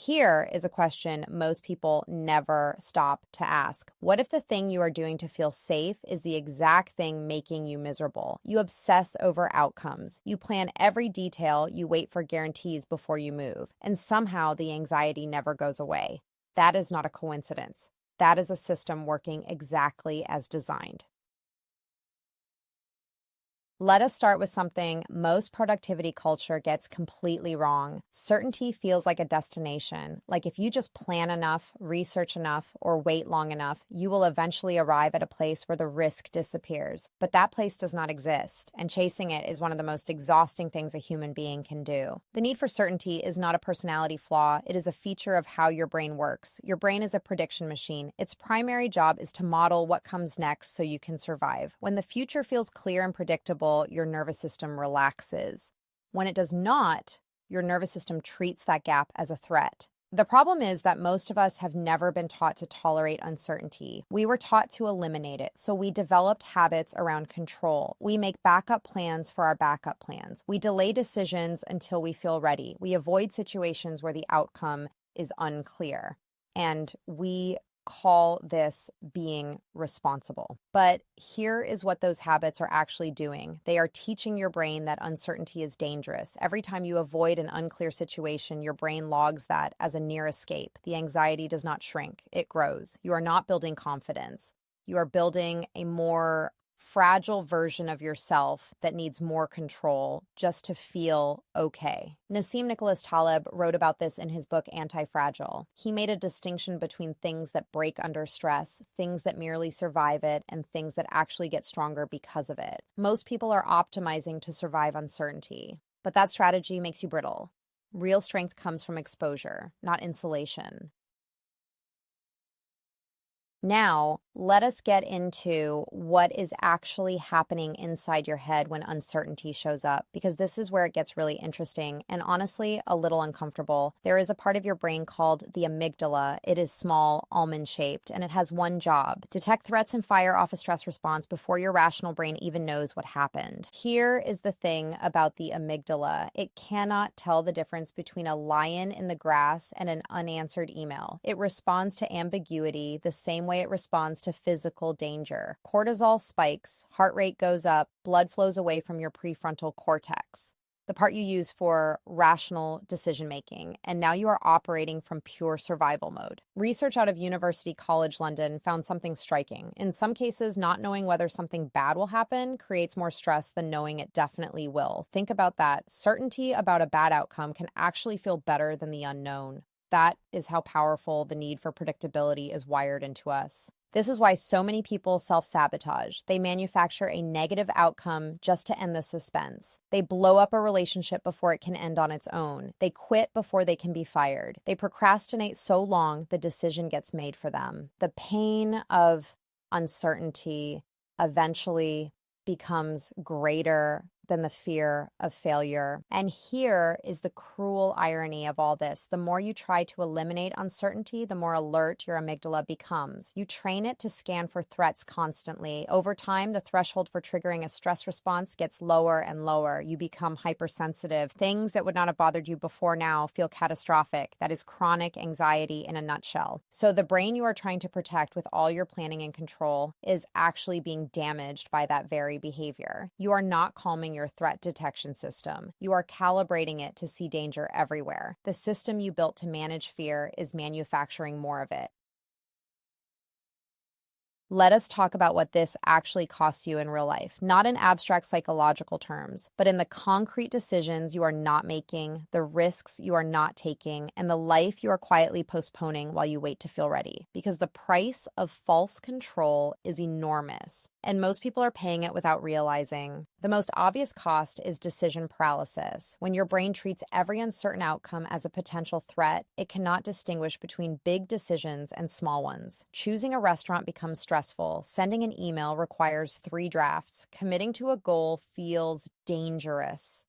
Here is a question most people never stop to ask. What if the thing you are doing to feel safe is the exact thing making you miserable? You obsess over outcomes. You plan every detail. You wait for guarantees before you move. And somehow the anxiety never goes away. That is not a coincidence. That is a system working exactly as designed. Let us start with something most productivity culture gets completely wrong. Certainty feels like a destination. Like if you just plan enough, research enough, or wait long enough, you will eventually arrive at a place where the risk disappears. But that place does not exist, and chasing it is one of the most exhausting things a human being can do. The need for certainty is not a personality flaw. It is a feature of how your brain works. Your brain is a prediction machine. Its primary job is to model what comes next so you can survive. When the future feels clear and predictable, your nervous system relaxes. When it does not, your nervous system treats that gap as a threat. The problem is that most of us have never been taught to tolerate uncertainty. We were taught to eliminate it, so we developed habits around control. We make backup plans for our backup plans. We delay decisions until we feel ready. We avoid situations where the outcome is unclear. And we call this being responsible. But here is what those habits are actually doing. They are teaching your brain that uncertainty is dangerous. Every time you avoid an unclear situation, your brain logs that as a near escape. The anxiety does not shrink, it grows. You are not building confidence. You are building a more fragile version of yourself that needs more control just to feel okay. Nassim Nicholas Taleb wrote about this in his book Anti-Fragile. He made a distinction between things that break under stress, things that merely survive it, and things that actually get stronger because of it. Most people are optimizing to survive uncertainty, but that strategy makes you brittle. Real strength comes from exposure, not insulation. Now, let us get into what is actually happening inside your head when uncertainty shows up, because this is where it gets really interesting and honestly a little uncomfortable. There is a part of your brain called the amygdala. It is small, almond-shaped, and it has one job: detect threats and fire off a stress response before your rational brain even knows what happened. Here is the thing about the amygdala. It cannot tell the difference between a lion in the grass and an unanswered email. It responds to ambiguity the same way it responds to physical danger. Cortisol spikes, heart rate goes up, blood flows away from your prefrontal cortex, the part you use for rational decision making, and now you are operating from pure survival mode. Research out of University College London found something striking. In some cases, not knowing whether something bad will happen creates more stress than knowing it definitely will. Think about that. Certainty about a bad outcome can actually feel better than the unknown. That is how powerful the need for predictability is wired into us. This is why so many people self-sabotage. They manufacture a negative outcome just to end the suspense. They blow up a relationship before it can end on its own. They quit before they can be fired. They procrastinate so long the decision gets made for them. The pain of uncertainty eventually becomes greater than the fear of failure. And here is the cruel irony of all this. The more you try to eliminate uncertainty, the more alert your amygdala becomes. You train it to scan for threats constantly. Over time, the threshold for triggering a stress response gets lower and lower. You become hypersensitive. Things that would not have bothered you before now feel catastrophic. That is chronic anxiety in a nutshell. So the brain you are trying to protect with all your planning and control is actually being damaged by that very behavior. You are not calming your threat detection system. You are calibrating it to see danger everywhere. The system you built to manage fear is manufacturing more of it. Let us talk about what this actually costs you in real life, not in abstract psychological terms, but in the concrete decisions you are not making, the risks you are not taking, and the life you are quietly postponing while you wait to feel ready. Because the price of false control is enormous, and most people are paying it without realizing. The most obvious cost is decision paralysis. When your brain treats every uncertain outcome as a potential threat, it cannot distinguish between big decisions and small ones. Choosing a restaurant becomes stressful. Sending an email requires 3 drafts. Committing to a goal feels dangerous.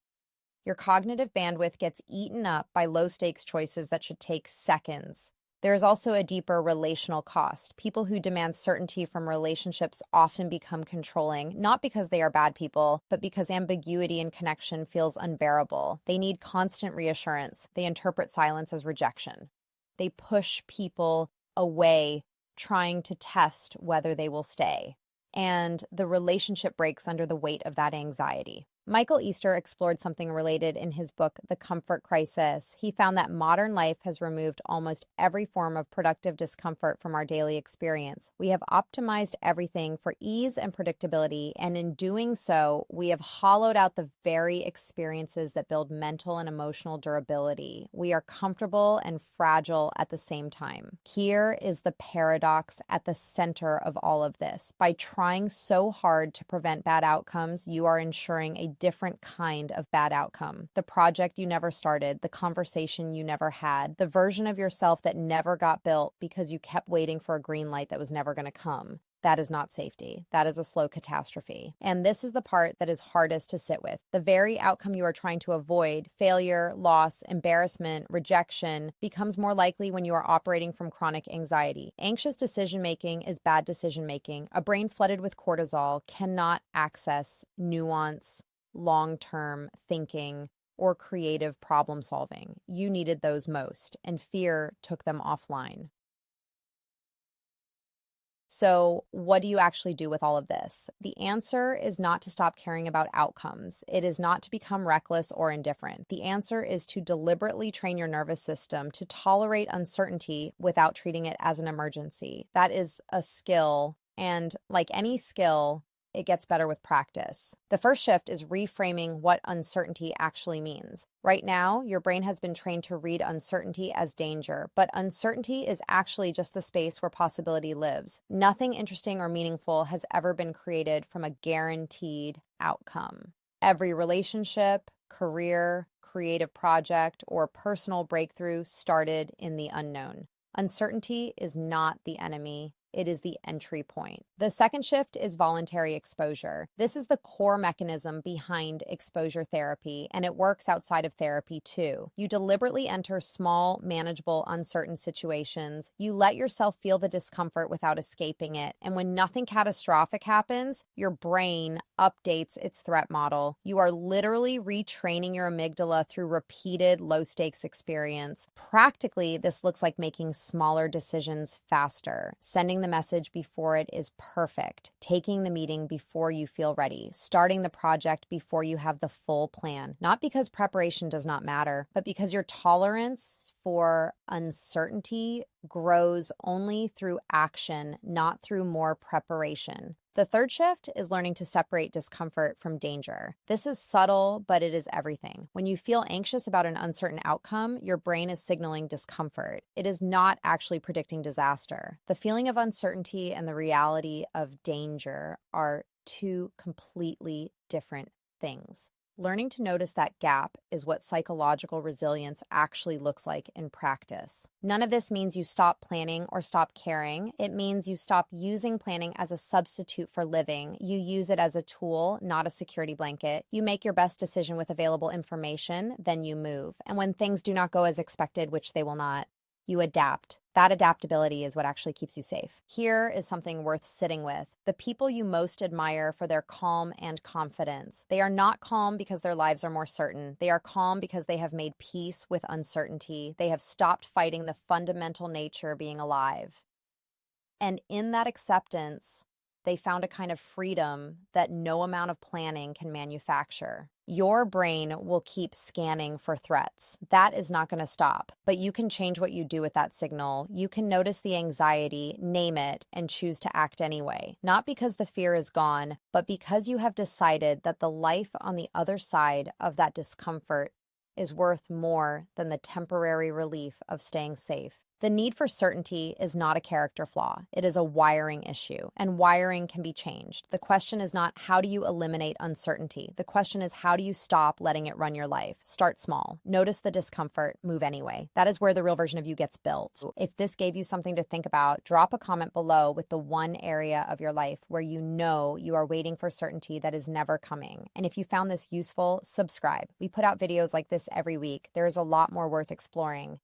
Your cognitive bandwidth gets eaten up by low-stakes choices that should take seconds. There is also a deeper relational cost. People who demand certainty from relationships often become controlling, not because they are bad people, but because ambiguity in connection feels unbearable. They need constant reassurance. They interpret silence as rejection. They push people away, trying to test whether they will stay. And the relationship breaks under the weight of that anxiety. Michael Easter explored something related in his book, The Comfort Crisis. He found that modern life has removed almost every form of productive discomfort from our daily experience. We have optimized everything for ease and predictability, and in doing so, we have hollowed out the very experiences that build mental and emotional durability. We are comfortable and fragile at the same time. Here is the paradox at the center of all of this. By trying so hard to prevent bad outcomes, you are ensuring a different kind of bad outcome. The project you never started, the conversation you never had, the version of yourself that never got built because you kept waiting for a green light that was never going to come. That is not safety. That is a slow catastrophe. And this is the part that is hardest to sit with. The very outcome you are trying to avoid, failure, loss, embarrassment, rejection, becomes more likely when you are operating from chronic anxiety. Anxious decision-making is bad decision-making. A brain flooded with cortisol cannot access nuance, long-term thinking, or creative problem solving. You needed those most, and fear took them offline. So, what do you actually do with all of this? The answer is not to stop caring about outcomes. It is not to become reckless or indifferent. The answer is to deliberately train your nervous system to tolerate uncertainty without treating it as an emergency. That is a skill, and like any skill, it gets better with practice. The first shift is reframing what uncertainty actually means. Right now, your brain has been trained to read uncertainty as danger, but uncertainty is actually just the space where possibility lives. Nothing interesting or meaningful has ever been created from a guaranteed outcome. Every relationship, career, creative project, or personal breakthrough started in the unknown. Uncertainty is not the enemy. It is the entry point. The second shift is voluntary exposure. This is the core mechanism behind exposure therapy, and it works outside of therapy too. You deliberately enter small, manageable, uncertain situations. You let yourself feel the discomfort without escaping it. And when nothing catastrophic happens, your brain updates its threat model. You are literally retraining your amygdala through repeated low-stakes experience. Practically, this looks like making smaller decisions faster, sending the message before it is perfect, taking the meeting before you feel ready, starting the project before you have the full plan. Not because preparation does not matter, but because your tolerance for uncertainty grows only through action, not through more preparation. The third shift is learning to separate discomfort from danger. This is subtle, but it is everything. When you feel anxious about an uncertain outcome, your brain is signaling discomfort. It is not actually predicting disaster. The feeling of uncertainty and the reality of danger are two completely different things. Learning to notice that gap is what psychological resilience actually looks like in practice. None of this means you stop planning or stop caring. It means you stop using planning as a substitute for living. You use it as a tool, not a security blanket. You make your best decision with available information, then you move. And when things do not go as expected, which they will not, you adapt. That adaptability is what actually keeps you safe. Here is something worth sitting with. The people you most admire for their calm and confidence. They are not calm because their lives are more certain. They are calm because they have made peace with uncertainty. They have stopped fighting the fundamental nature of being alive. And in that acceptance, they found a kind of freedom that no amount of planning can manufacture. Your brain will keep scanning for threats. That is not going to stop, but you can change what you do with that signal. You can notice the anxiety, name it, and choose to act anyway. Not because the fear is gone, but because you have decided that the life on the other side of that discomfort is worth more than the temporary relief of staying safe. The need for certainty is not a character flaw. It is a wiring issue, and wiring can be changed. The question is not how do you eliminate uncertainty? The question is how do you stop letting it run your life? Start small. Notice the discomfort. Move anyway. That is where the real version of you gets built. If this gave you something to think about, drop a comment below with the one area of your life where you know you are waiting for certainty that is never coming. And if you found this useful, subscribe. We put out videos like this every week. There is a lot more worth exploring.